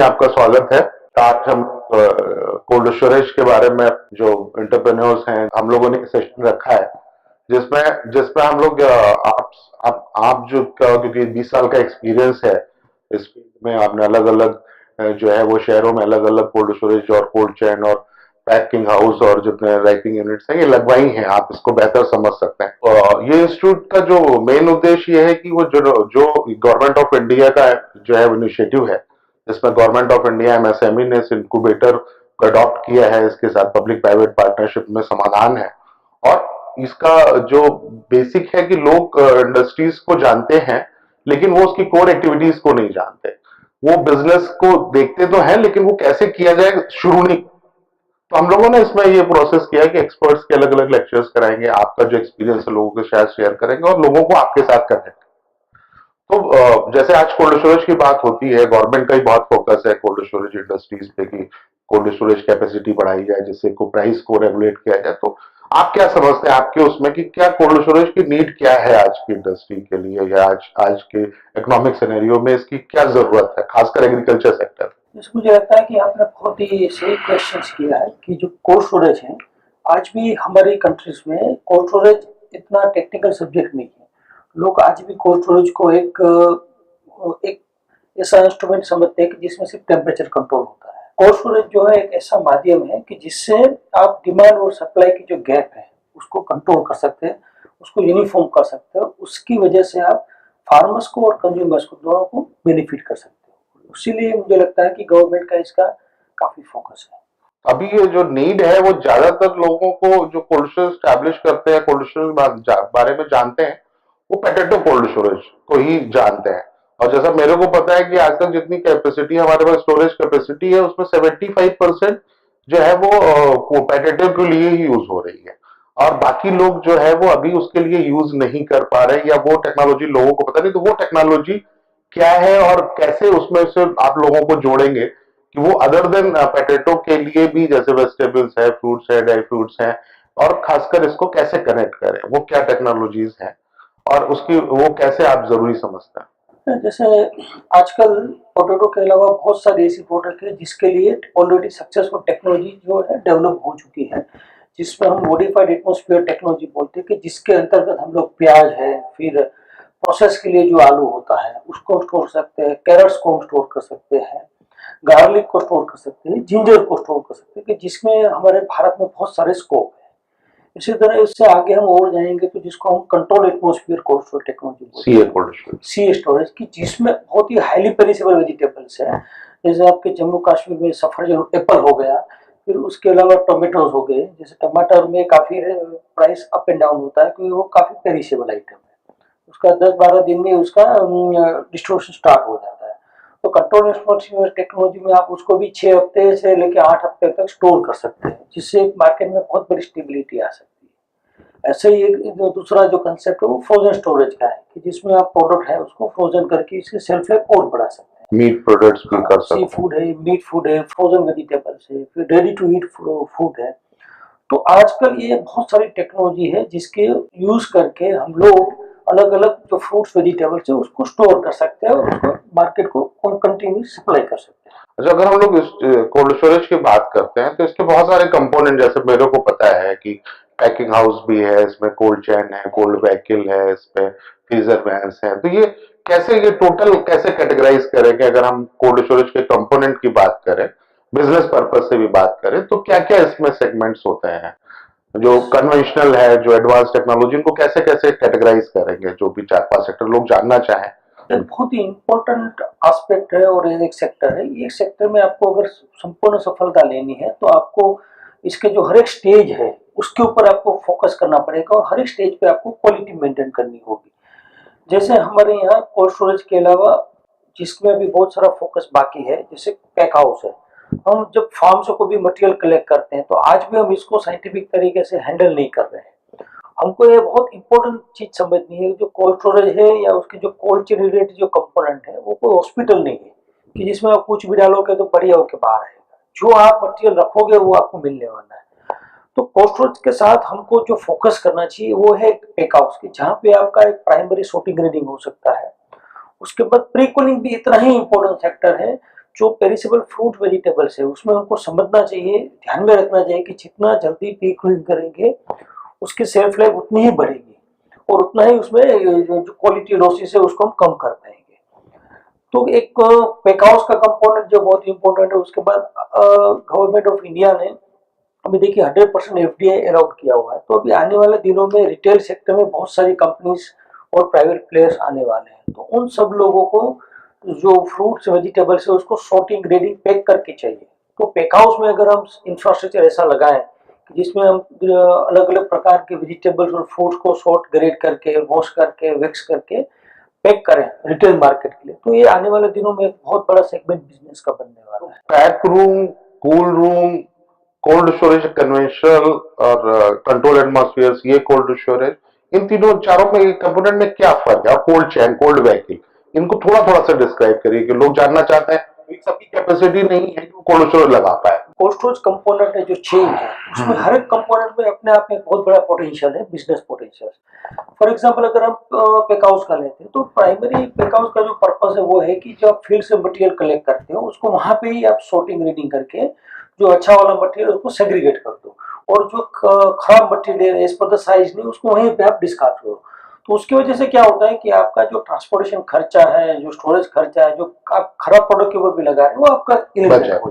आपका स्वागत है। आज हम कोल्ड स्टोरेज के बारे में जो एंटरप्रेन्योर्स हैं हम लोगों ने सेशन रखा है जिसमें जिसमें हम लोग आप जो क्योंकि 20 साल का एक्सपीरियंस है इस फील्ड में, आपने अलग अलग जो है वो शहरों में अलग अलग कोल्ड स्टोरेज और कोल्ड चेन और पैकिंग हाउस और जितने राइटिंग यूनिट्स हैं ये लगवाई हैं, आप इसको बेहतर समझ सकते हैं। ये इंस्टीट्यूट का जो मेन उद्देश्य ये है कि वो जो गवर्नमेंट ऑफ इंडिया का जो है इनिशिएटिव है, जिसमें गवर्नमेंट ऑफ इंडिया एमएसएमई ने इस इनक्यूबेटर को अडॉप्ट किया है, इसके साथ पब्लिक प्राइवेट पार्टनरशिप में समाधान है। और इसका जो बेसिक है कि लोग इंडस्ट्रीज को जानते हैं लेकिन वो उसकी कोर एक्टिविटीज को नहीं जानते। वो बिजनेस को देखते तो है लेकिन वो कैसे किया जाए शुरू नहीं। तो हम लोगों ने इसमें ये प्रोसेस किया कि एक्सपर्ट्स के अलग अलग लेक्चर्स कराएंगे, आपका जो एक्सपीरियंस है लोगों के साथ शेयर करेंगे और लोगों को आपके साथ कनेक्ट। तो जैसे आज कोल्ड स्टोरेज की बात होती है, गवर्नमेंट का ही बहुत फोकस है कोल्ड स्टोरेज इंडस्ट्रीज पे कि कोल्ड स्टोरेज कैपेसिटी बढ़ाई जाए जिससे को प्राइस को रेगुलेट किया जाए। तो आप क्या समझते हैं आपके उसमें कि क्या कोल्ड स्टोरेज की नीड क्या है आज की इंडस्ट्री के लिए या आज के इकोनॉमिक सिनेरियो में इसकी क्या जरूरत है, खासकर एग्रीकल्चर सेक्टर? मुझे लगता है कि आपने बहुत ही सही क्वेश्चन किया है कि जो कोल्ड स्टोरेज है आज भी हमारी कंट्रीज में कोल्ड स्टोरेज इतना टेक्निकल सब्जेक्ट नहीं है। लोग आज भी कोल्ड स्टोरेज को एक ऐसा इंस्ट्रूमेंट समझते हैं कि जिसमें सिर्फ टेम्परेचर कंट्रोल होता है। कोल्ड स्टोरेज जो है एक ऐसा माध्यम है कि जिससे आप डिमांड और सप्लाई की जो गैप है उसको कंट्रोल कर सकते हैं, उसको यूनिफॉर्म कर सकते हैं। उसकी वजह से आप फार्मर्स को और कंज्यूमर्स को दोनों को बेनिफिट कर सकते हैं। इसीलिए मुझे लगता है कि गवर्नमेंट का इसका काफी फोकस है। अभी ये जो नीड है वो ज्यादातर लोगों को जो कोल्ड स्टोरेज स्टैब्लिश करते हैं, कोल्ड स्टोरेज बारे में जानते हैं, वो पोटैटो कोल्ड स्टोरेज को ही जानते हैं। और जैसा मेरे को पता है कि आज तक जितनी कैपेसिटी हमारे पास स्टोरेज कैपेसिटी है उसमें 75% जो है वो पोटैटो के लिए ही यूज हो रही है और बाकी लोग जो है वो अभी उसके लिए यूज नहीं कर पा रहे या वो टेक्नोलॉजी लोगों को पता नहीं। तो वो टेक्नोलॉजी क्या है और कैसे उसमें से आप लोगों को जोड़ेंगे कि वो अदर देन पोटैटो के लिए भी, जैसे वेजिटेबल्स है, फ्रूट्स है, ड्राई फ्रूट्स है, और खासकर इसको कैसे कनेक्ट करें, वो क्या टेक्नोलॉजीज हैं और उसकी वो कैसे आप जरूरी समझते हैं? जैसे आजकल पोटैटो के अलावा बहुत सारी ऐसी प्रोडक्ट है जिसके लिए ऑलरेडी सक्सेसफुल टेक्नोलॉजी जो है डेवलप हो चुकी है, जिसमें हम मॉडिफाइड एटमॉस्फेयर टेक्नोलॉजी बोलते हैं कि जिसके अंतर्गत हम लोग प्याज है, फिर प्रोसेस के लिए जो आलू होता है उसको स्टोर कर सकते हैं, कैरेट्स को स्टोर कर सकते हैं, गार्लिक को स्टोर कर सकते हैं, जिंजर को स्टोर कर सकते हैं, कि जिसमें हमारे भारत में बहुत सारे स्कोप है। इसी तरह इससे आगे हम और जाएंगे तो जिसको हम control atmosphere cold store technology बोलते हैं, सी स्टोरेज की, जिसमें बहुत ही हाईली पेरिसेबल वेजिटेबल्स है। जैसे आपके जम्मू कश्मीर में सफरजन एप्पल हो गया, फिर उसके अलावा टोमेटोज हो गए। जैसे टमाटर में काफी प्राइस अप एंड डाउन होता है क्योंकि वो काफी पेरिसेबल आइटम है, उसका 10-12 दिन में उसका डिस्ट्रीब्यूशन स्टार्ट हो जाता है। तो कंट्रोल एटमॉस्फेयर टेक्नोलॉजी में आप उसको भी 6 हफ्ते से लेकर 8 हफ्ते तक स्टोर कर सकते हैं, जिससे मार्केट में बहुत बड़ी स्टेबिलिटी आ सकती है। ऐसे ही एक जो दूसरा जो कंसेप्ट है वो फ्रोजन स्टोरेज का है कि जिसमें आप प्रोडक्ट है उसको फ्रोजन करके इसकी शेल्फ लाइफ और बढ़ा सकते हैं। मीट प्रोडक्ट्स भी कर सकते हैं, सी फूड है, मीट फूड है, फ्रोजन वेजिटेबल्स है, फिर रेडी टू ईट फूड है। तो आजकल ये बहुत सारी टेक्नोलॉजी है जिसके यूज करके हम लोग अलग अलग जो फ्रूट्स वेजिटेबल्स है उसको स्टोर कर सकते हैं और उसको मार्केट को कंटिन्यू सप्लाई कर सकते हैं। अच्छा, अगर हम लोग कोल्ड स्टोरेज की बात करते हैं तो इसके बहुत सारे कंपोनेंट, जैसे मेरे को पता है कि पैकिंग हाउस भी है, इसमें कोल्ड चेन है, कोल्ड व्हीकल है, इसमें फ्रीजर वैन्स है। तो ये कैसे, ये टोटल कैसे कैटेगराइज करें कि अगर हम कोल्ड स्टोरेज के कंपोनेंट की बात करें, बिजनेस पर्पज से भी बात करें, तो क्या क्या इसमें सेगमेंट्स होते हैं जो कन्वेंशनल है, जो एडवांस टेक्नोलॉजी, इनको कैसे कैसे कैटेगराइज करेंगे, जो भी 4-5 सेक्टर लोग जानना चाहें? एक बहुत ही इम्पोर्टेंट एस्पेक्ट है और एक सेक्टर है। ये सेक्टर में आपको अगर संपूर्ण सफलता लेनी है तो आपको इसके जो हर एक स्टेज है उसके ऊपर आपको फोकस करना पड़ेगा और हर एक स्टेज पे आपको क्वालिटी मेंटेन करनी होगी। जैसे हमारे यहाँ कोल्ड स्टोरेज के अलावा जिसमें भी बहुत सारा फोकस बाकी है, जैसे पैक हाउस है। हम जब फार्म से कोई भी मटेरियल कलेक्ट करते हैं तो आज भी हम इसको साइंटिफिक तरीके से हैंडल नहीं कर रहे हैं। हमको ये बहुत इंपॉर्टेंट चीज समझनी है, जो कोल्ड स्टोरेज है या उसके जो कोल्ड चेन रिलेटेड जो कंपोनेंट है वो कोई हॉस्पिटल नहीं है कि जिसमें आप कुछ भी डालोगे तो बढ़िया होकर बाहर आएगा। जो आप मटेरियल रखोगे वो आपको मिलने वाला है। तो कोल्ड स्टोरेज के साथ हमको जो फोकस करना चाहिए वो है पैक हाउस की, जहाँ पे आपका एक प्राइमरी सॉर्टिंग ग्रेडिंग हो सकता है। उसके बाद प्री कूलिंग भी इतना ही इम्पोर्टेंट फैक्टर है जो पेरिसेबल फ्रूट वेजिटेबल्स है उसमें हमको समझना चाहिए, ध्यान में रखना चाहिए कि जितना जल्दी प्री कूलिंग करेंगे उसकी शेल्फ लाइफ उतनी ही बढ़ेगी और उतना ही उसमें जो क्वालिटी लॉसेस है उसको हम कम कर पाएंगे। तो एक पैक हाउस का कंपोनेंट जो बहुत इंपॉर्टेंट है। उसके बाद गवर्नमेंट ऑफ इंडिया ने अभी देखिए 100% एफडीआई अलाउड किया हुआ है। तो अभी आने वाले दिनों में रिटेल सेक्टर में बहुत सारी कंपनीज और प्राइवेट प्लेयर्स आने वाले हैं। तो उन सब लोगों को जो फ्रूट्स वेजिटेबल्स है उसको सॉर्टिंग ग्रेडिंग पैक करके चाहिए। तो पैक हाउस में अगर हम इंफ्रास्ट्रक्चर ऐसा लगाएं कि जिसमें हम अलग अलग प्रकार के वेजिटेबल्स और फ्रूट्स को सॉर्ट ग्रेड करके वॉश करके वैक्स करके पैक करें रिटेल मार्केट के लिए, तो ये आने वाले दिनों में एक बहुत बड़ा सेगमेंट बिजनेस का बनने वाला है। Pack room, cool room, cold storage, conventional और कंट्रोल एटमॉस्फेयर, ये कोल्ड स्टोरेज, इन तीनों चारों में कंपोनेंट में क्या फर्क है? कोल्ड चैन, कोल्ड वैक्यूम, इनको थोड़ा थोड़ा सा डिस्क्राइब करिए कि लोग जानना चाहते हैं। सबकी कैपेसिटी नहीं है कि कोल्ड स्टोरेज लगा पाए। कोल्ड स्टोरेज कंपोनेंट है जो चेन है उसमें हर एक कंपोनेंट में अपने आप में बहुत बड़ा पोटेंशियल है, बिजनेस पोटेंशियल। फॉर एग्जांपल अगर हम पैक हाउस का लेते हैं तो प्राइमरी पैक हाउस का जो पर्पस है वो है कि जो आप फील्ड से मटेरियल कलेक्ट करते हो उसको वहां पे ही आप सॉर्टिंग रीडिंग करके जो अच्छा वाला मटेरियल उसको सेग्रीगेट कर दो और जो खराब material as per the size नहीं उसको वहीं पे आप डिस्कार्ड करो। तो उसकी वजह से क्या होता है कि आपका जो ट्रांसपोर्टेशन खर्चा है, जो स्टोरेज खर्चा है, जो आप खराब प्रोडक्ट के ऊपर भी लगा रहे हैं वो आपका एलिमिनेट हो जाएगा।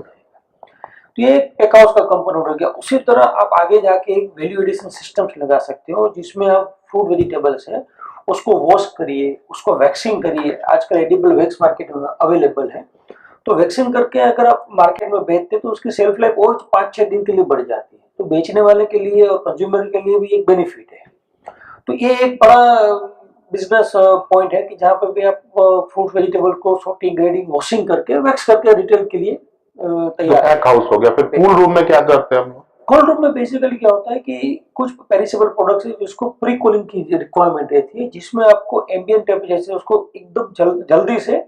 तो ये एक पैक हाउस का कंपोनेंट हो गया। उसी तरह आप आगे जाके एक वैल्यू एडिशन सिस्टम्स लगा सकते हो जिसमें आप फ्रूट वेजिटेबल्स है उसको वॉश करिए, उसको वैक्सिंग करिए। आजकल एडिबल वैक्स मार्केट में अवेलेबल है। तो वैक्सिंग करके अगर आप मार्केट में बेचते हैं तो उसकी सेल्फ लाइफ और 5-6 दिन के लिए बढ़ जाती है। तो बेचने वाले के लिए और कंज्यूमर के लिए भी एक बेनिफिट है। तो ये एक बड़ा बिजनेस पॉइंट है कि जहाँ पे भी आप फ्रूट वेजिटेबल को सॉर्टिंग ग्रेडिंग वॉशिंग करके वैक्स करके रिटेल के लिए तैयार। पैक हाउस हो गया। फिर कूल रूम में क्या करते हैं हम? कोल्ड रूम में बेसिकली क्या होता है कि कुछ पेरिसेबल प्रोडक्ट्स है जिसको प्री कूलिंग की रिक्वायरमेंट रहती है, जिसमें आपको एम्बिएंट टेम्परेचर से उसको एकदम जल्दी से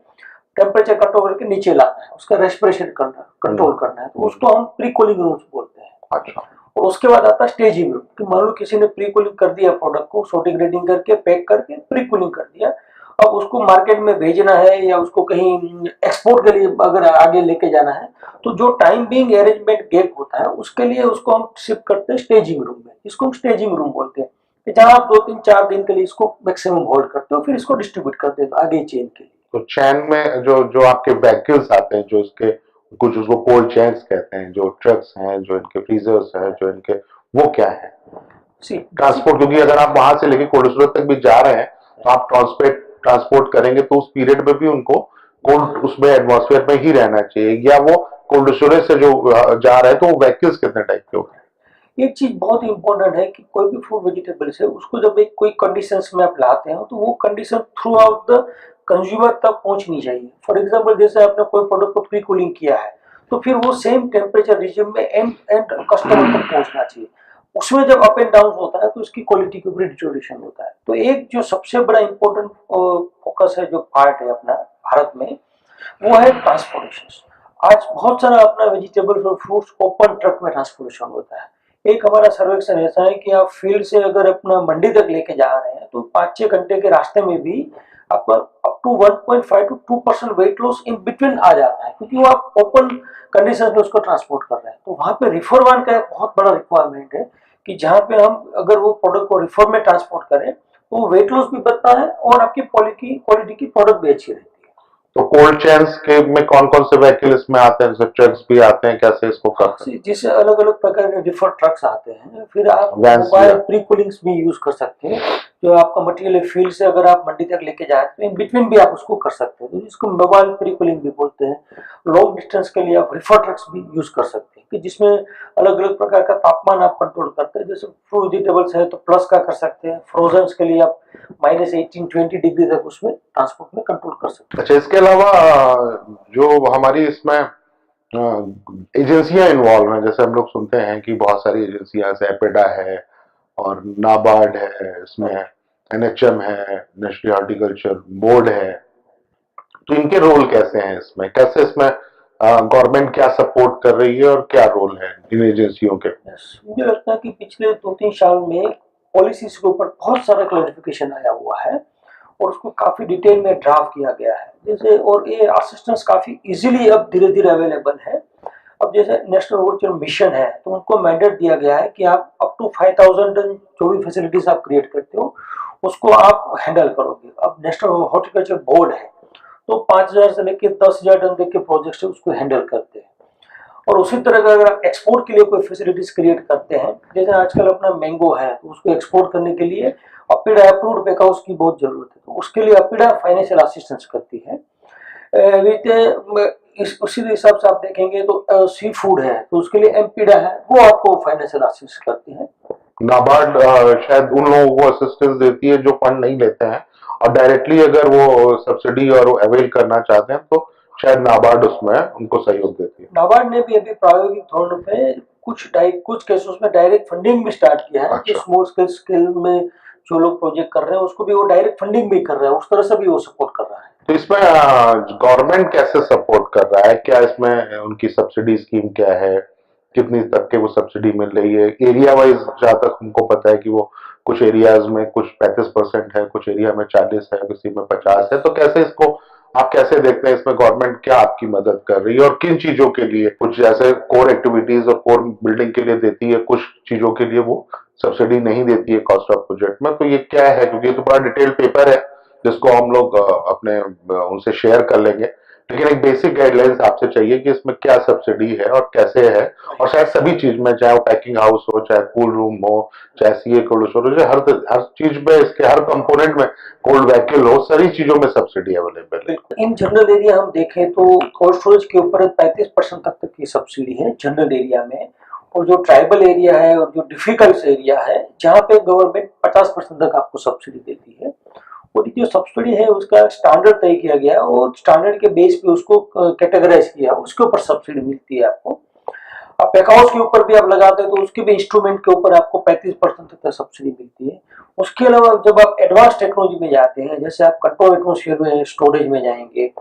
टेम्परेचर कंट्रोल करके नीचे लाना है, उसका रेस्पिरेशन करना कंट्रोल करना है। तो उसको हम प्री कूलिंग रूम्स बोलते हैं। अच्छा। और उसके बाद आता है स्टेजिंग रूम कि मान लो किसी ने प्री कूलिंग कर दिया प्रोडक्ट को, सॉर्टिंग ग्रेडिंग करके पैक करके प्री कूलिंग कर दिया। अब उसको मार्केट में भेजना है या उसको कहीं एक्सपोर्ट के लिए अगर आगे लेके जाना है तो जो टाइम बीइंग अरेंजमेंट गैप होता है उसके लिए उसको हम शिफ्ट करते हैं स्टेजिंग रूम में, जिसको हम स्टेजिंग रूम बोलते हैं कि जहां आप 2-3-4 दिन के लिए इसको मैक्सिमम होल्ड करते हो फिर इसको डिस्ट्रीब्यूट करते हो आगे चेन के लिए। तो चैन में जो जो आपके वैक्यूल्स आते हैं, जो उसके कुछ उसको कोल्ड चैन्स कहते हैं, जो ट्रक्स हैं, जो इनके फ्रीजर्स हैं, जो इनके, वो क्या है ट्रांसपोर्ट? क्योंकि अगर आप वहां से लेके कोल्ड स्टोरेज तक भी जा रहे हैं तो आप ट्रांसपोर्ट करेंगे तो उस पीरियड में भी उनको कोल्ड उसमें एटमॉस्फेयर में ही रहना चाहिए, या वो कोल्ड स्टोरेज से जो जा रहे हैं तो वो वैक्यूल्स कितने टाइप के होते हैं? एक चीज बहुत इंपॉर्टेंट है कि कोई भी फ्रूट वेजिटेबल्स है उसको जब एक कोई कंडीशंस में आप लाते हैं तो वो condition through out the consumer तक पहुंचनी चाहिए। फॉर एग्जांपल जैसे आपने कोई प्रोडक्ट को प्री कूलिंग किया है तो फिर वो सेम टेम्परेचर रीजन में एंड एंड कस्टमर तक पहुंचना चाहिए। उसमें जब अप एंड डाउन होता है तो उसकी क्वालिटी के ऊपर डिटोरेशन होता है। तो एक जो सबसे बड़ा इंपॉर्टेंट फोकस है जो पार्ट है अपना भारत में वो है ट्रांसपोर्टेशन। आज बहुत सारा अपना वेजिटेबल्स और फ्रूट्स ओपन ट्रक में ट्रांसपोर्टेशन होता है। एक हमारा सर्वेक्षण ऐसा है कि आप फील्ड से अगर अपना मंडी तक लेके जा रहे हैं तो 5-6 घंटे के रास्ते में भी आपका up to 1.5 to 2% weight loss in between आ जाता है, क्योंकि वो आप ओपन कंडीशन में उसको ट्रांसपोर्ट कर रहे हैं। तो वहां पे रिफर वन का एक बहुत बड़ा रिक्वायरमेंट है कि जहां पे हम अगर वो प्रोडक्ट को रिफर में ट्रांसपोर्ट करें तो वेट लॉस भी बढ़ता है और आपकी क्वालिटी की प्रोडक्ट भी अच्छी रहती है। तो कोल्ड चेन्स के में कौन कौन से व्हीकल इसमें आते हैं? जैसे ट्रक्स भी आते हैं, कैसे इसको करते हैं? जिससे अलग अलग प्रकार के डिफर ट्रक्स आते हैं। फिर आप Vans मोबाइल भी प्री कूलिंग्स भी यूज कर सकते हैं। जो आपका मटेरियल फील्ड से अगर आप मंडी तक लेके जाए तो इन बिटवीन भी आप उसको कर सकते हैं, तो जिसको मोबाइल प्री कूलिंग भी बोलते हैं। लॉन्ग डिस्टेंस के लिए आप रिफर ट्रक्स भी यूज कर सकते हैं कि जिसमें अलग अलग प्रकार का तापमान आप कंट्रोल करते हैं। जैसे फ्रूट वेजिटेबल्स है तो प्लस का कर सकते हैं, फ्रोजन के लिए आप -18-20 डिग्री तक उसमें ट्रांसपोर्ट में कंट्रोल कर सकते हैं। अच्छा, इसके अलावा जो हमारी इसमें एजेंसियां इन्वॉल्व हैं, जैसे हम लोग सुनते हैं कि बहुत सारी एजेंसियां, एपेडा है और नाबार्ड है, इसमें एनएचएम है, नेशनल हॉर्टिकल्चर बोर्ड है, तो इनके रोल कैसे हैं इसमें? कैसे इसमें गवर्नमेंट क्या सपोर्ट कर रही है और क्या रोल है इन एजेंसियों के? मुझे लगता है कि पिछले 2-3 साल में पॉलिसीज के ऊपर बहुत सारा क्लैरिफिकेशन आया हुआ है और उसको काफ़ी डिटेल में ड्राफ्ट किया गया है। जैसे और ये असिस्टेंस काफ़ी इजीली अब धीरे धीरे अवेलेबल है। अब जैसे नेशनल हॉर्टिकल्चर मिशन है तो उनको मैंडेट दिया गया है कि आप अप टू 5000 टन जो भी फैसिलिटीज आप क्रिएट करते हो उसको आप हैंडल करोगे। अब नेशनल हॉर्टिकल्चर बोर्ड है तो 5000 से लेकर 10,000 टन तक के प्रोजेक्ट उसको हैंडल करते हैं। और उसी तरह का अगर आप एक्सपोर्ट के लिए कोई फैसिलिटीज क्रिएट करते हैं, जैसे आजकल अपना मैंगो है तो उसको एक्सपोर्ट करने के लिए अपिडा अप्रूव्ड पैक हाउस की बहुत जरूरत है, तो उसके लिए अपिडा फाइनेंशियल असिस्टेंस करती है। उसी हिसाब से आप देखेंगे तो सी फूड है तो उसके लिए एमपीडा है, वो आपको फाइनेंशियल असिस्ट करती है। नाबार्ड शायद उन लोगों को असिस्टेंस देती है जो फंड नहीं लेते हैं, और डायरेक्टली अगर वो सब्सिडी और अवेल करना चाहते हैं तो शायद नाबार्ड उसमें उनको सहयोग देती है। नाबार्ड ने भी अभी प्रायोगिक तौर पे कुछ केसेस में डायरेक्ट फंडिंग भी स्टार्ट किया है। अच्छा। स्मॉल स्केल में जो लोग प्रोजेक्ट कर रहे हैं उसको भी वो डायरेक्ट फंडिंग भी कर रहे हैं, उस तरह से भी वो सपोर्ट कर रहा है। तो इसमें गवर्नमेंट कैसे सपोर्ट कर रहा है, क्या इसमें उनकी सब्सिडी स्कीम क्या है, कितनी तक के वो सब्सिडी मिल रही है? एरिया वाइज जहां तक हमको पता है कि वो कुछ एरियाज में कुछ 35% है, कुछ एरिया में 40 है, किसी में 50 है, तो कैसे इसको आप कैसे देखते हैं? इसमें गवर्नमेंट क्या आपकी मदद कर रही है और किन चीजों के लिए? कुछ जैसे कोर एक्टिविटीज और कोर बिल्डिंग के लिए देती है, कुछ चीजों के लिए वो सब्सिडी नहीं देती है कॉस्ट ऑफ प्रोजेक्ट में, तो ये क्या है? क्योंकि ये तो बड़ा डिटेल पेपर है जिसको हम लोग अपने उनसे शेयर कर लेंगे, लेकिन एक बेसिक गाइडलाइंस आपसे चाहिए कि इसमें क्या सब्सिडी है और कैसे है, और शायद सभी चीज में, चाहे वो पैकिंग हाउस हो, चाहे कूल रूम हो, चाहे सीए कोल्ड स्टोरेज, हर चीज में, इसके हर कंपोनेंट में, कोल्ड वैक्यूल हो, सारी चीजों में सब्सिडी अवेलेबल है। इन जनरल एरिया हम देखें तो कोल्ड स्टोरेज के ऊपर 35% तक की सब्सिडी है जनरल एरिया में, और जो ट्राइबल एरिया है और जो डिफिकल्ट एरिया है जहाँ पे गवर्नमेंट 50% तक आपको सब्सिडी देती है। और जो सब्सिडी है उसका स्टैंडर्ड तय किया गया और स्टैंडर्ड के बेस पे उसको कैटेगराइज किया, उसके ऊपर सब्सिडी मिलती है आपको। अब पैक हाउस के ऊपर भी आप लगाते हैं तो उसके भी इंस्ट्रूमेंट के ऊपर आपको 35% तक सब्सिडी मिलती है। उसके अलावा जब आप एडवांस टेक्नोलॉजी में जाते हैं, जैसे आप कंट्रोल एटमॉस्फेयर में स्टोरेज में जाएंगे,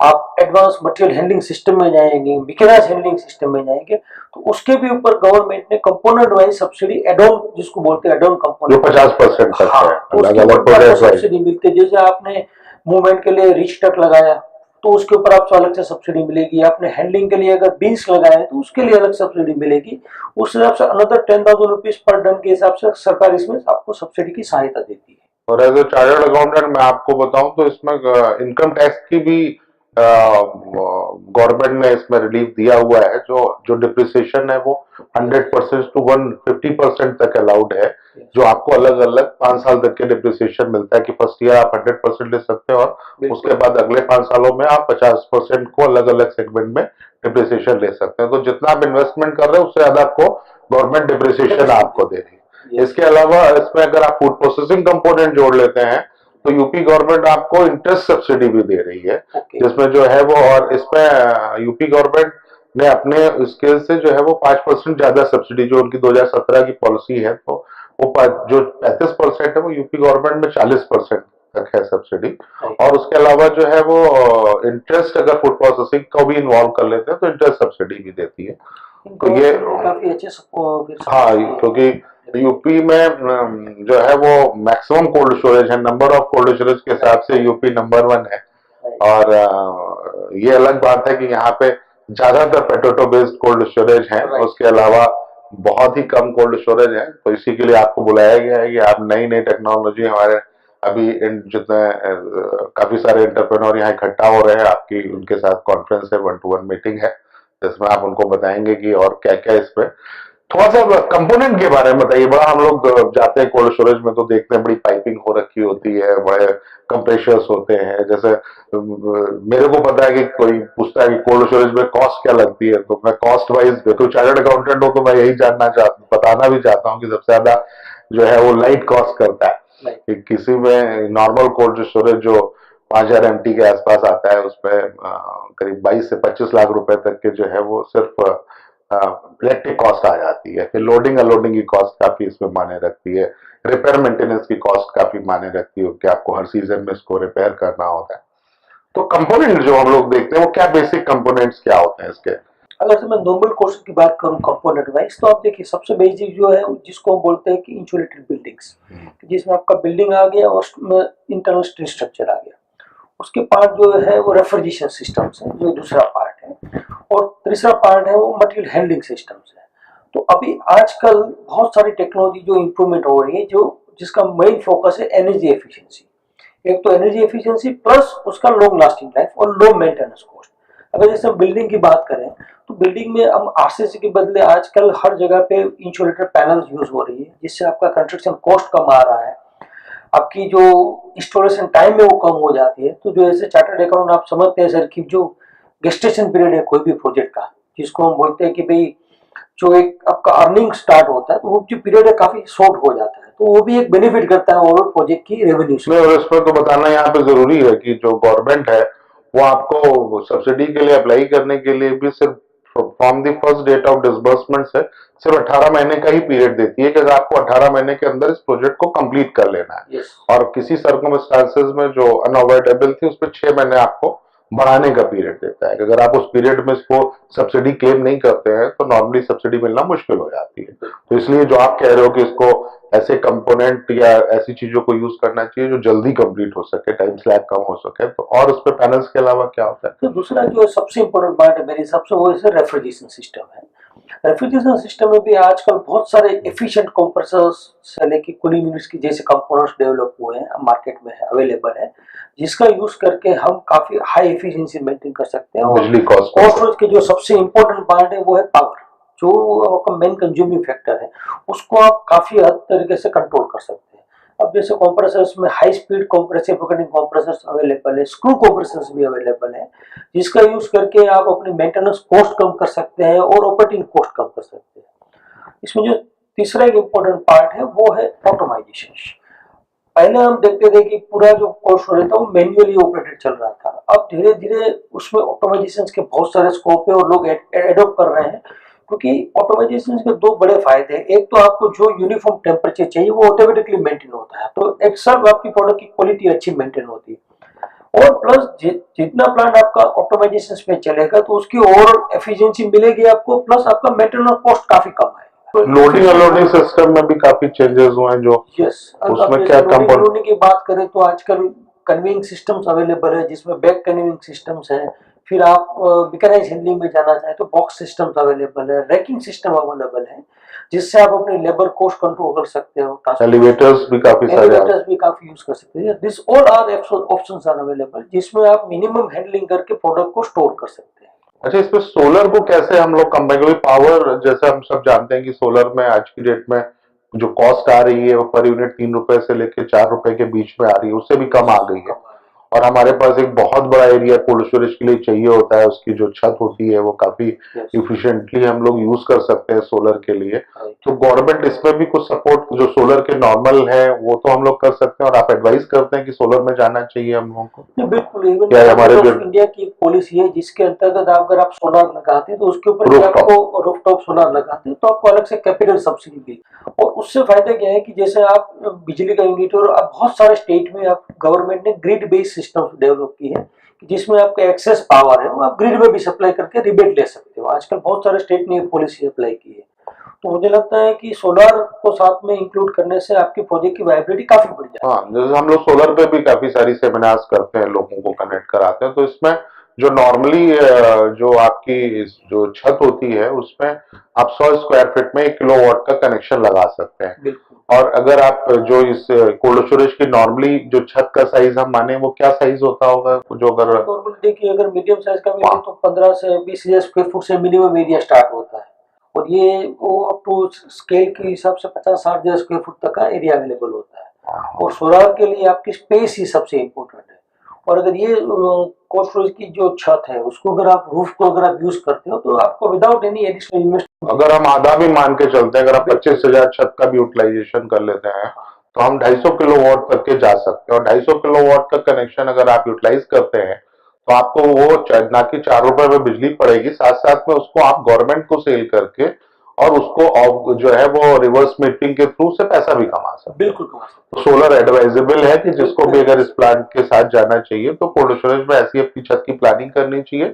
आप एडवांस मटेरियल हैंडलिंग सिस्टम में जाएंगे, मैकेनाइज्ड हैंडलिंग सिस्टम में जाएंगे, तो उसके भी ऊपर गवर्नमेंट ने component wise subsidy add on, जिसको बोलते हैं एड ऑन कंपोनेंट, 50% तक है, अलग अलग प्रोजेक्ट सब्सिडी मिलती है। जैसे आपने मूवमेंट के लिए रिच टक लगाया तो उसके ऊपर आपको अलग से सब्सिडी मिलेगी। आपने हैंडलिंग के लिए अगर बीन्स लगाए तो उसके लिए अलग सब्सिडी मिलेगी। उस हिसाब से अनदर 10,000 रुपीज पर टन के हिसाब से सरकार इसमें आपको सब्सिडी की सहायता देती है। और एज ए चार्टर्ड अकाउंटेंट मैं आपको बताऊं तो इसमें इनकम टैक्स की भी गवर्नमेंट ने इसमें रिलीफ दिया हुआ है। जो जो डिप्रिसिएशन है वो 100% टू 150% तक अलाउड है, जो आपको अलग अलग 5 साल तक के डिप्रिसिएशन मिलता है कि फर्स्ट ईयर आप 100% ले सकते हो और उसके बाद अगले 5 सालों में आप 50% को अलग अलग सेगमेंट में डिप्रिसिएशन ले सकते हैं। तो जितना आप इन्वेस्टमेंट कर रहे हैं उससे ज्यादा आपको गवर्नमेंट डिप्रिसिएशन आपको दे रही है। इसके अलावा इसमें अगर आप फूड प्रोसेसिंग कंपोनेंट जोड़ लेते हैं तो यूपी गवर्नमेंट आपको इंटरेस्ट सब्सिडी भी दे रही है, जिसमें जो है वो, और इसमें यूपी गवर्नमेंट ने अपने स्केल से जो है वो 5% ज्यादा सब्सिडी, जो उनकी 2017 की पॉलिसी है, तो वो जो 35% है वो यूपी गवर्नमेंट में 40% तक है सब्सिडी। और उसके अलावा जो है वो इंटरेस्ट अगर फूड प्रोसेसिंग को भी इन्वॉल्व कर लेते हैं तो इंटरेस्ट सब्सिडी भी देती है। तो ये काफी अच्छे हाँ, क्योंकि यूपी में जो है वो मैक्सिमम कोल्ड स्टोरेज है, नंबर ऑफ कोल्ड स्टोरेज के हिसाब से यूपी नंबर 1 है। और ये अलग बात है कि यहाँ पे ज्यादातर पोटैटो बेस्ड कोल्ड स्टोरेज है, उसके अलावा बहुत ही कम कोल्ड स्टोरेज है। तो इसी के लिए आपको बुलाया गया है कि आप नई नई टेक्नोलॉजी, हमारे अभी जितने काफी सारे एंटरप्रेन्योर यहाँ इकट्ठा हो रहे हैं, आपकी उनके साथ कॉन्फ्रेंस है, 1-to-1 मीटिंग है, जिसमें आप उनको बताएंगे कि और क्या क्या इसमें। थोड़ा सा कंपोनेंट के बारे में बताइए। बड़ा हम लोग जाते हैं कोल्ड स्टोरेज में तो देखते हैं बड़ी पाइपिंग हो रखी होती है, बड़े कंप्रेशर्स होते हैं। जैसे मेरे को पता है कि कोई पूछता है कि कोल्ड स्टोरेज में कॉस्ट क्या लगती है, तो मैं कॉस्ट वाइज, तो चार्टर्ड अकाउंटेंट हो तो मैं यही बताना भी चाहता हूँ कि सबसे ज्यादा जो है वो लाइट कॉस्ट करता है। कि किसी में नॉर्मल कोल्ड स्टोरेज जो 5,000 MT के आसपास आता है उसमें करीब 22 से 25 लाख रुपए तक के जो है वो सिर्फ इलेक्ट्रिक कॉस्ट आ जाती है। फिर लोडिंग अनलोडिंग की कॉस्ट काफी इसमें मायने रखती है, रिपेयर मेंटेनेंस की कॉस्ट काफी मायने रखती है कि आपको हर सीजन में इसको रिपेयर करना होता है। तो कंपोनेंट जो हम लोग देखते हैं वो क्या, बेसिक कंपोनेंट्स क्या होते हैं इसके? अगर से मैं नॉर्मल क्वेश्चन की बात करूं कंपोनेंट वाइज, तो आप देखिए सबसे बेसिक जो है जिसको हम बोलते हैं कि इंसुलेटेड बिल्डिंग्स, जिसमें आपका बिल्डिंग आ गया और उसमें इंटरनल स्ट्रक्चर आ गया। उसके पार्ट जो है वो रेफ्रिजरेशन सिस्टम्स है, जो दूसरा पार्ट है, और तीसरा पार्ट है वो मटेरियल हैंडलिंग सिस्टम्स है। तो अभी आजकल बहुत सारी टेक्नोलॉजी जो इम्प्रूवमेंट हो रही है, जो जिसका मेन फोकस है एनर्जी एफिशिएंसी। एक तो एनर्जी एफिशिएंसी प्लस उसका लॉन्ग लास्टिंग लाइफ और लो मेंटेनेंस कॉस्ट। अगर जैसे हम बिल्डिंग की बात करें, तो बिल्डिंग में हम आरसीसी के बदले आजकल हर जगह पे इंसुलेटेड पैनल्स यूज हो रही है, जिससे आपका कंस्ट्रक्शन कॉस्ट कम आ रहा है, आपकी जो इंस्टॉलेशन टाइम है वो कम हो जाती है। तो जो ऐसे चार्टर्ड अकाउंट आप समझते हैं सर कि जो गेस्टेशन पीरियड है कोई भी प्रोजेक्ट का, जिसको हम बोलते हैं कि भाई जो एक आपका अर्निंग स्टार्ट होता है, तो वो जो पीरियड है काफी शॉर्ट हो जाता है, तो वो भी एक बेनिफिट करता है ओवरऑल प्रोजेक्ट की रेवेन्यू नहीं, और इसमें तो बताना यहाँ पे जरूरी है कि जो गवर्नमेंट है वो आपको सब्सिडी के लिए अप्लाई करने के लिए भी सिर्फ from the first date of disbursement से सिर्फ 18 महीने का ही पीरियड देती है कि अगर आपको 18 महीने के अंदर इस प्रोजेक्ट को कंप्लीट कर लेना है। Yes. और किसी सर्कमस्टांसेस में जो अनअवॉइडेबल थी उसमें 6 महीने आपको बढ़ाने का पीरियड देता है कि अगर आप उस पीरियड में इसको सब्सिडी क्लेम नहीं करते हैं तो नॉर्मली सब्सिडी मिलना मुश्किल हो जाती है। तो इसलिए जो आप कह रहे हो कि इसको ऐसे कंपोनेंट या ऐसी चीजों को यूज करना चाहिए जो जल्दी कंप्लीट हो सके, टाइम स्लैब कम हो सके। तो और उस पे पैनल्स के अलावा क्या होता है? तो दूसरा जो सबसे इम्पोर्टेंट पार्ट है मेरे हिसाब से वो इसे रेफ्रिजरेशन सिस्टम है। रेफ्रिजरेशन सिस्टम में भी आजकल बहुत सारे एफिशिएंट कंप्रेसर्स से लेके कूलिंग यूनिट्स की जैसे कंपोनेंट्स डेवलप हुए हैं, मार्केट में है, अवेलेबल है, जिसका यूज करके हम काफी हाई एफिशिएंसी मेंटेन कर सकते हैं। और बिजली कॉस्ट के जो सबसे इम्पोर्टेंट पार्ट है वो है पावर, जो आपका मेन कंज्यूमिंग फैक्टर है, उसको आप काफी हद तरीके से कंट्रोल कर सकते हैं। अब जैसे कंप्रेसर्स में high speed compressive cutting compressors available है, स्क्रू कंप्रेसर्स भी अवेलेबल है, जिसका यूज करके आप अपनी मेंटेनेंस कॉस्ट कम कर सकते हैं और ऑपरेटिंग कॉस्ट कम कर सकते हैं। इसमें जो तीसरा एक इम्पोर्टेंट पार्ट है वो है ऑटोमाइजेशन। पहले हम देखते थे कि पूरा जो कोर्स हो रहा था वो मैन्युअली ऑपरेटेड चल रहा था, अब धीरे धीरे उसमें ऑटोमाइजेशन के बहुत सारे स्कोप है और लोग एडॉप्ट कर रहे हैं, क्योंकि ऑटोमाइजेशन के दो बड़े फायदे हैं। एक तो आपको जो यूनिफॉर्म टेम्परेचर चाहिए वो ऑटोमेटिकली मेंटेन होता है, तो एक सब आपकी प्रोडक्ट की क्वालिटी अच्छी मेंटेन होती है। और प्लस जितना प्लांट आपका ऑटोमाइजेशन में चलेगा तो उसकी ओवरऑल एफिशिएंसी मिलेगी आपको, प्लस आपका मेंटेनेंस कॉस्ट काफी कम है। लोडिंग अनलोडिंग सिस्टम में भी काफी चेंजेस हुए हैं, जो यस, उसमें क्या कंपोनेंट की बात करें तो आजकल कन्वेइंग सिस्टम्स अवेलेबल है, जिसमें बैक कन्वेइंग सिस्टम्स है। फिर आप मैकेनाइज्ड हैंडलिंग में जाना चाहें तो बॉक्स सिस्टम्स अवेलेबल है, रैकिंग सिस्टम अवेलेबल है, जिससे आप अपने लेबर कॉस्ट कंट्रोल कर सकते हो। एलिवेटर्स भी काफी सारे, एलिवेटर्स भी काफी यूज कर सकते हैं। This all are options are available, जिसमें आप मिनिमम हैंडलिंग करके प्रोडक्ट को स्टोर कर सकते हैं। अच्छा, इसमें सोलर को कैसे हम लोग कंबाइन, क्योंकि पावर जैसे हम सब जानते हैं कि सोलर में आज की डेट में जो कॉस्ट आ रही है वो पर यूनिट 3 रुपए से लेके 4 रुपए के बीच में आ रही है, उससे भी कम आ गई है। और हमारे पास एक बहुत बड़ा एरिया कोल्ड स्टोरेज के लिए चाहिए होता है, उसकी जो छत होती है वो काफी इफिशिएंटली हम लोग यूज कर सकते हैं सोलर के लिए। तो गवर्नमेंट इसमें भी कुछ सपोर्ट, जो सोलर के नॉर्मल है वो तो हम लोग कर सकते हैं, और आप एडवाइस करते हैं कि सोलर में जाना चाहिए हम लोगों को? बिल्कुल, इवन क्या हमारे जो इंडिया की एक पॉलिसी है जिसके अंतर्गत अगर आप सोलर लगाते हैं तो उसके ऊपर आपको रूफटॉप सोलर लगाते हैं तो आपको अलग से कैपिटल सब्सिडी दी। और उससे फायदा क्या है कि जैसे आप बिजली का यूनिट, और अब बहुत सारे स्टेट में आप गवर्नमेंट ने ग्रिड बेस्ड सिस्टम डेवलप की है, जिसमें आपका एक्सेस पावर है वो आप ग्रिड में भी सप्लाई करके रिबेट ले सकते हो। आजकल बहुत सारे स्टेट ने पॉलिसी अप्लाई की है, तो मुझे लगता है कि सोलर को साथ में इंक्लूड करने से आपकी प्रोजेक्ट की वायबिलिटी काफी बढ़ जाएगी। हाँ, जैसे हम लोग सोलर पे भी काफी सारी सेमिनार्स करते हैं, लोगों को कनेक्ट कराते हैं, तो इसमें जो नॉर्मली जो आपकी जो छत होती है उसमें आप 100 स्क्वायर फीट में 1 किलोवाट का कनेक्शन लगा सकते हैं। और अगर आप जो इस कोल्ड स्टोरेज की नॉर्मली जो छत का साइज हम माने, वो क्या साइज होता होगा? जो अगर नॉर्मली देखिए, अगर मीडियम साइज का भी है तो 15 से 20,000 स्क्वायर फुट से मिनिमम एरिया स्टार्ट होता है, और ये वो अप टू स्केल के हिसाब से 50-60,000 स्क्वायर फुट तक का एरिया अवेलेबल होता है। और सोलर के लिए आपकी स्पेस ही सबसे इम्पोर्टेंट है। और अगर ये कोल्ड स्टोरेज की जो छत है उसको अगर आप रूफ को अगर आप यूज करते हो तो आपको विदाउट एनी एडिशनल इन्वेस्टमेंट, अगर हम आधा भी मान के चलते हैं, अगर आप 25,000 छत का भी यूटिलाइजेशन कर लेते हैं तो हम 250 किलोवाट तक के जा सकते हैं। और 250 किलोवाट का कनेक्शन अगर आप यूटिलाइज करते हैं तो आपको वो ना कि 4 रुपए में बिजली पड़ेगी, साथ साथ में उसको आप गवर्नमेंट को सेल करके और उसको जो है वो रिवर्स मीटरिंग के थ्रू से पैसा भी कमा सकते हैं। बिल्कुल कमा सकते। तो सोलर एडवाइजेबल है कि जिसको भी अगर इस प्लांट के साथ जाना चाहिए तो कोल्ड स्टोरेज में ऐसी अपनी छत की प्लानिंग करनी चाहिए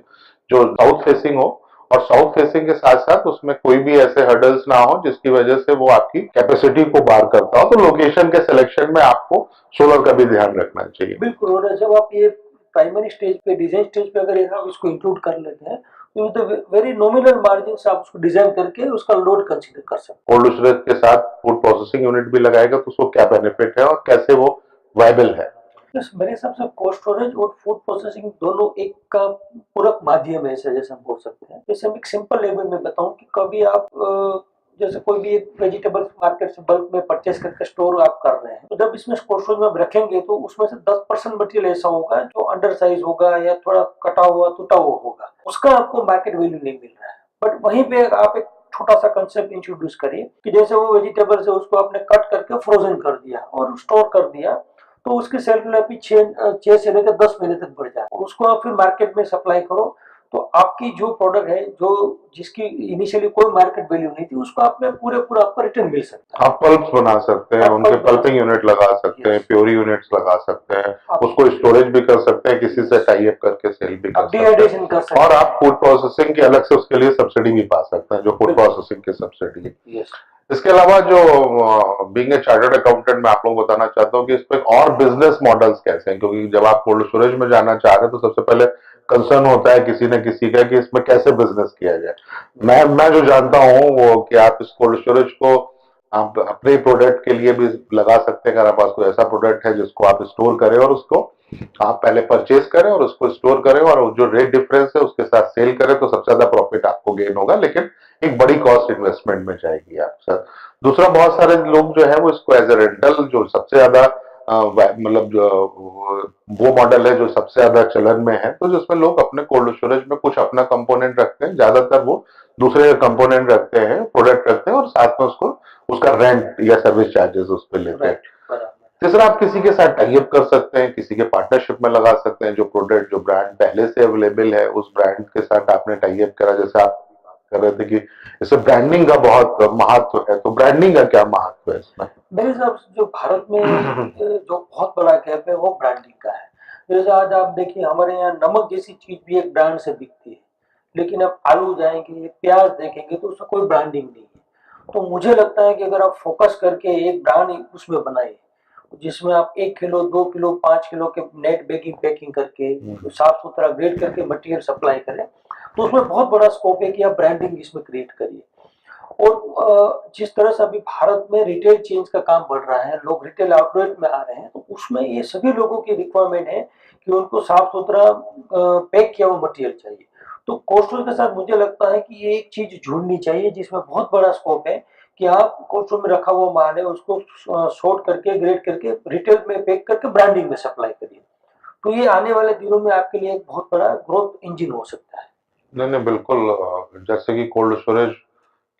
जो साउथ फेसिंग हो, और साउथ फेसिंग के साथ साथ उसमें कोई भी ऐसे हर्डल्स ना हो जिसकी वजह से वो आपकी कैपेसिटी को बार करता हो। तो लोकेशन के सिलेक्शन में आपको सोलर का भी ध्यान रखना चाहिए। बिल्कुल। और जब आप ये प्राइमरी स्टेज पे, डिजाइन स्टेज पे अगर आप इसको इंक्लूड कर लेते हैं तो विद वेरी नॉमिनल मार्जिन से आप उसको डिजाइन करके उसका लोड कंसीडर कर सकते हैं। कोल्ड स्टोरेज के साथ फूड प्रोसेसिंग यूनिट भी लगाएगा तो उसको क्या बेनिफिट है और कैसे वो वायबल है। बस मेरे हिसाब से कोल्ड स्टोरेज और फूड प्रोसेसिंग दोनों एक का पूरक माध्यम है, ऐसे जैसे हम बोल सकते हैं। जैसे हम एक सिंपल लेवल में बताऊं कि कभी आप जैसे कोई भी एक वेजिटेबल्स मार्केट से बल्क में परचेस करके स्टोर आप कर रहे हैं, तो जब इसमें कोल्ड स्टोरेज में आप रखेंगे तो उसमें से 10% मटेरियल ऐसा होगा जो अंडर साइज होगा या थोड़ा कटा हुआ टूटा हुआ होगा, उसका आपको मार्केट वैल्यू नहीं मिल रहा है। बट वहीं पे आप एक छोटा सा कंसेप्ट इंट्रोड्यूस करिए कि जैसे वो वेजिटेबल्स है उसको आपने कट करके फ्रोजन कर दिया और स्टोर कर दिया, तो उसकी सेल्फ लाइफ भी 6 से लेकर 10 महीने तक बढ़ जाए, उसको आप फिर मार्केट में सप्लाई करो, तो आपकी जो प्रोडक्ट है जो जिसकी इनिशियली कोई मार्केट वैल्यू नहीं थी, उसको आप में पूरे पूरा आपको रिटर्न मिल सकता है। आप पल्प्स बना सकते हैं, आप उनके पल्प बना पल्पिंग यूनिट लगा सकते हैं, यस प्योरी यूनिट्स लगा सकते हैं, आप उसको स्टोरेज भी कर सकते हैं, किसी से टाई अप करके सेल भी कर आप सकते हैं। डिहाइड्रेशन कर और सकते हैं। आप फूड प्रोसेसिंग की अलग से उसके लिए सब्सिडी भी पा सकते हैं, जो फूड बिल्कुल। प्रोसेसिंग की सब्सिडी है। यस। इसके अलावा जो बीइंग ए चार्टर्ड अकाउंटेंट मैं आप लोगों को बताना चाहता हूँ कि इसमें और बिजनेस मॉडल्स कैसे हैं, क्योंकि जब आप कोल्ड स्टोरेज में जाना चाह रहे हैं तो सबसे पहले कंसर्न होता है किसी न किसी का कि इसमें कैसे बिजनेस किया जाए। मैं जो जानता हूँ वो कि आप इस कोल्ड स्टोरेज को आप अपने प्रोडक्ट के लिए भी लगा सकते हैं। अगर आपके पास कोई ऐसा प्रोडक्ट है जिसको आप स्टोर करें और उसको आप पहले परचेज करें और उसको स्टोर करें और जो रेट डिफरेंस है उसके साथ सेल करें तो सबसे ज्यादा प्रॉफिट आपको गेन होगा, लेकिन एक बड़ी कॉस्ट इन्वेस्टमेंट में जाएगी आप सर। दूसरा, बहुत सारे लोग जो है वो इसको एज ए रेंटल, जो सबसे ज्यादा मतलब वो मॉडल है जो सबसे ज्यादा चलन में है, तो जिसमें लोग अपने कोल्ड स्टोरेज में कुछ अपना कंपोनेंट रखते हैं, ज्यादातर वो दूसरे कंपोनेंट रखते हैं, प्रोडक्ट रखते हैं और साथ में उसको उसका रेंट या सर्विस चार्जेस उस पर लेते हैं। राइट, बराबर। तीसरा, आप किसी के साथ टाई अप कर सकते हैं, किसी के पार्टनरशिप में लगा सकते हैं, जो प्रोडक्ट जो ब्रांड पहले से अवेलेबल है उस ब्रांड के साथ आपने टाई अप करा। जैसे आप कर रहे थे कि इसमें ब्रांडिंग का बहुत महत्व है, तो ब्रांडिंग का क्या महत्व है इसमें? मेरे हिसाब से जो भारत में जो बहुत बड़ा गैप है वो ब्रांडिंग का है। जैसे आज आप देखिए हमारे यहाँ नमक जैसी चीज भी एक ब्रांड से बिकती है, लेकिन आप आलू जाएंगे, प्याज देखेंगे तो उसमें कोई ब्रांडिंग नहीं है। तो मुझे लगता है कि अगर आप फोकस करके एक ब्रांड उसमें बनाए, जिसमें आप 1 किलो 2 किलो 5 किलो के नेट बेकिंग पैकिंग करके साफ सुथरा ग्रेड करके मटेरियल सप्लाई करें, तो उसमें बहुत बड़ा स्कोप है कि आप ब्रांडिंग इसमें क्रिएट करिए। और जिस तरह से अभी भारत में रिटेल चेंज का काम बढ़ रहा है, लोग रिटेल आउटलेट में आ रहे हैं, तो उसमें ये सभी लोगों की रिक्वायरमेंट है कि उनको साफ सुथरा पैक किया हुआ मटेरियल चाहिए। तो कोस्टल के साथ मुझे लगता है कि ये एक चीज जुड़नी चाहिए जिसमें बहुत बड़ा स्कोप है कि आप कोस्टल में रखा हुआ माल है उसको शॉर्ट करके ग्रेड करके रिटेल में पैक करके ब्रांडिंग में सप्लाई करिए। तो ये आने वाले दिनों में आपके लिए एक बहुत बड़ा ग्रोथ इंजन हो सकता है। नहीं नहीं, बिल्कुल। जैसे कि कोल्ड स्टोरेज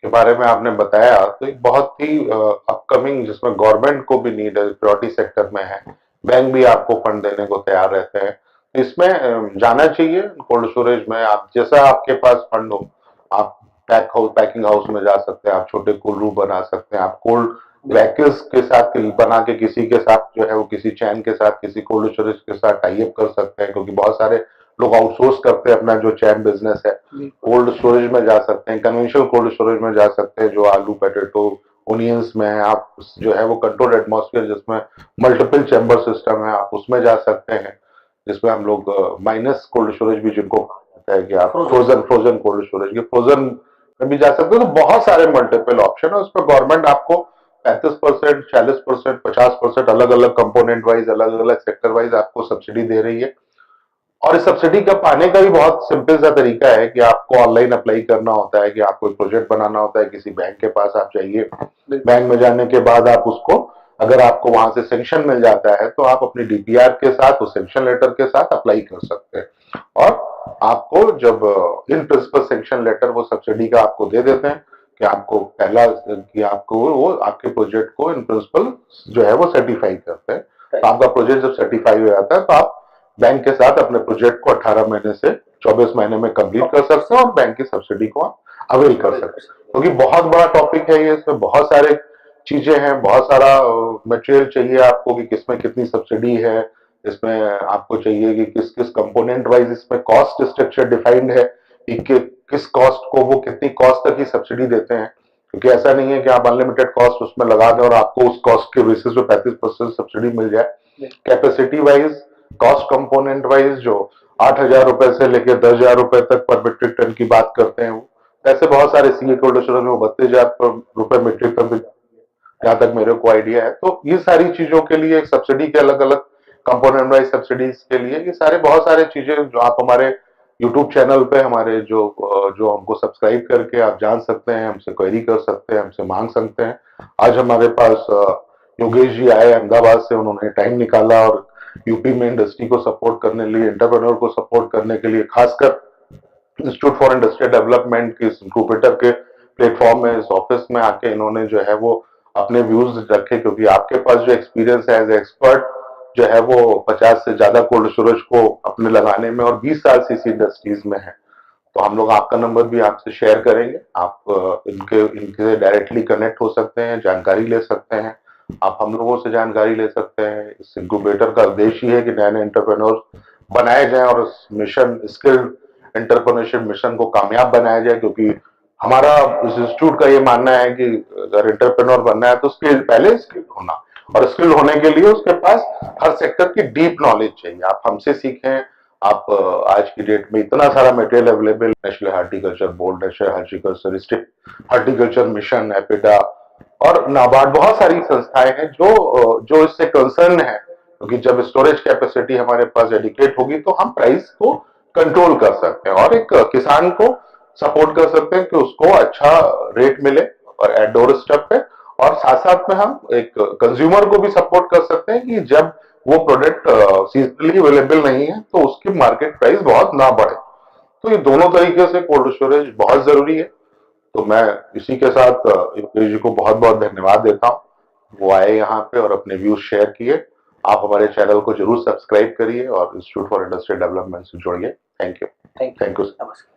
के बारे में आपने बताया, तो एक बहुत ही अपकमिंग, जिसमें गवर्नमेंट को भी नीड है, प्रायोरिटी सेक्टर में है, बैंक भी आपको फंड देने को तैयार रहते हैं। तो इसमें जाना चाहिए कोल्ड स्टोरेज में। आप जैसा आपके पास फंड हो, आप पैकिंग हाउस में जा सकते हैं, आप छोटे कोल्ड रूम बना सकते हैं, आप कोल्ड व्हीकल्स के साथ बना के किसी के साथ जो है वो किसी चैन के साथ किसी कोल्ड स्टोरेज के साथ टाई अप कर सकते हैं, क्योंकि बहुत सारे लोग आउटसोर्स करते हैं अपना जो चैन बिजनेस है। कोल्ड स्टोरेज में जा सकते हैं, कन्वेंशनल कोल्ड स्टोरेज में जा सकते हैं, जो आलू पोटैटो ओनियंस में है, आप जो है वो कंट्रोल एटमॉस्फेयर जिसमें मल्टीपल चैम्बर सिस्टम है, आप उसमें जा सकते हैं, जिसमें हम लोग माइनस कोल्ड स्टोरेज भी जिनको कहा जाता है कि आप फ्रोजन फ्रोजन कोल्ड स्टोरेज के फ्रोजन में भी जा सकते हो। तो बहुत सारे मल्टीपल ऑप्शन है, उसमें गवर्नमेंट आपको 35%, 40%, 50% अलग अलग कंपोनेंट वाइज, अलग अलग सेक्टर वाइज आपको सब्सिडी दे रही है। और इस सब्सिडी का पाने का भी बहुत सिंपल सा तरीका है कि आपको ऑनलाइन अप्लाई करना होता है, कि आपको एक प्रोजेक्ट बनाना होता है, किसी बैंक के पास आप जाइए, बैंक में जाने के बाद आप उसको, अगर आपको वहां से सेंक्शन मिल जाता है तो आप अपनी डीपीआर के साथ उस सेंक्शन लेटर के साथ अप्लाई कर सकते हैं, और आपको जब इन प्रिंसिपल सेंक्शन लेटर वो सब्सिडी का आपको दे देते हैं कि आपको पहला कि आपको वो आपके प्रोजेक्ट को इन प्रिंसिपल जो है वो सर्टिफाई करते हैं। तो आपका प्रोजेक्ट जब सर्टिफाई हो जाता है तो आप बैंक के साथ अपने प्रोजेक्ट को 18 महीने से 24 महीने में कंप्लीट कर सकते हैं और बैंक की सब्सिडी को आप अवेल कर सकते हैं। क्योंकि बहुत बड़ा टॉपिक है ये, इसमें बहुत सारे चीजें हैं, बहुत सारा मटेरियल चाहिए आपको कि किसमें कितनी सब्सिडी है, इसमें आपको चाहिए कि किस किस कंपोनेंट वाइज इसमें कॉस्ट स्ट्रक्चर डिफाइंड है कि किस कॉस्ट को वो कितनी कॉस्ट तक की सब्सिडी देते हैं, क्योंकि ऐसा नहीं है कि आप अनलिमिटेड कॉस्ट उसमें लगा दें और आपको उस कॉस्ट के बेसिस पे 35% सब्सिडी मिल जाए। Capacity wise, cost component wise जो 8,000 रुपए से लेकर 10,000 रुपए तक पर मीट्रिक टन की बात करते हैं, वो ऐसे बहुत सारे सीए कोल्ड स्टोरेज में 32,000 रुपए मीट्रिक टन, जहां तक मेरे को आइडिया है। तो ये सारी चीजों के लिए सब्सिडी के अलग अलग कंपोनेंट वाइज सब्सिडीज के लिए ये सारे बहुत सारे चीजें जो आप हमारे यूट्यूब चैनल पे हमारे जो हमको सब्सक्राइब करके आप जान सकते हैं, हमसे क्वेरी कर सकते हैं, हमसे मांग सकते हैं। आज हमारे पास योगेश जी आए अहमदाबाद से, उन्होंने टाइम निकाला और यूपी में इंडस्ट्री को सपोर्ट करने के लिए, एंटरप्रेन्योर को सपोर्ट करने के लिए, खासकर इंस्टीट्यूट फॉर इंडस्ट्रियल डेवलपमेंट के इंक्यूबेटर के प्लेटफॉर्म में इस ऑफिस में आके इन्होंने जो है वो अपने व्यूज रखे, क्योंकि आपके पास जो एक्सपीरियंस है एज एक्सपर्ट जो है वो 50 से ज्यादा कोल्ड स्टोरेज को अपने लगाने में और 20 साल से इसी इंडस्ट्रीज में है। तो हम लोग आपका नंबर भी आपसे शेयर करेंगे, आप इनके डायरेक्टली कनेक्ट हो सकते हैं, जानकारी ले सकते हैं, आप हम लोगों से जानकारी ले सकते हैं। इस इंक्यूबेटर का उद्देश्य ही है कि नए नए एंटरप्रेन्योर बनाए जाए और इस मिशन, स्किल्ड एंटरप्रेन्योरशिप मिशन को कामयाब बनाया जाए, क्योंकि हमारा इस इंस्टीट्यूट का ये मानना है कि अगर एंटरप्रेन्योर बनना है तो स्किल पहले स्किल्ड होना, और स्किल्ड होने के लिए उसके पास हर सेक्टर की डीप नॉलेज चाहिए। आप हमसे सीखें। आप आज की डेट में इतना सारा material available, national horticulture board, national horticulture mission, APEDA और नाबार्ड, बहुत सारी संस्थाएं हैं जो इससे कंसर्न है, क्योंकि जब स्टोरेज कैपेसिटी हमारे पास एडिकेट होगी तो हम प्राइस को कंट्रोल कर सकते हैं और एक किसान को सपोर्ट कर सकते हैं कि उसको अच्छा रेट मिले और एट डोर स्टेप पे, और साथ साथ में हम एक कंज्यूमर को भी सपोर्ट कर सकते हैं कि जब वो प्रोडक्ट सीजनली अवेलेबल नहीं है तो उसकी मार्केट प्राइस बहुत ना बढ़े। तो ये दोनों तरीके से कोल्ड स्टोरेज बहुत जरूरी है। तो मैं इसी के साथ योगेश जी को बहुत बहुत धन्यवाद देता हूँ, वो आए यहाँ पे और अपने व्यूज शेयर किए। आप हमारे चैनल को जरूर सब्सक्राइब करिए और इंस्टीट्यूट फॉर इंडस्ट्रियल डेवलपमेंट से जुड़िए। Thank you. Thank you. Thank you. नमस्कार।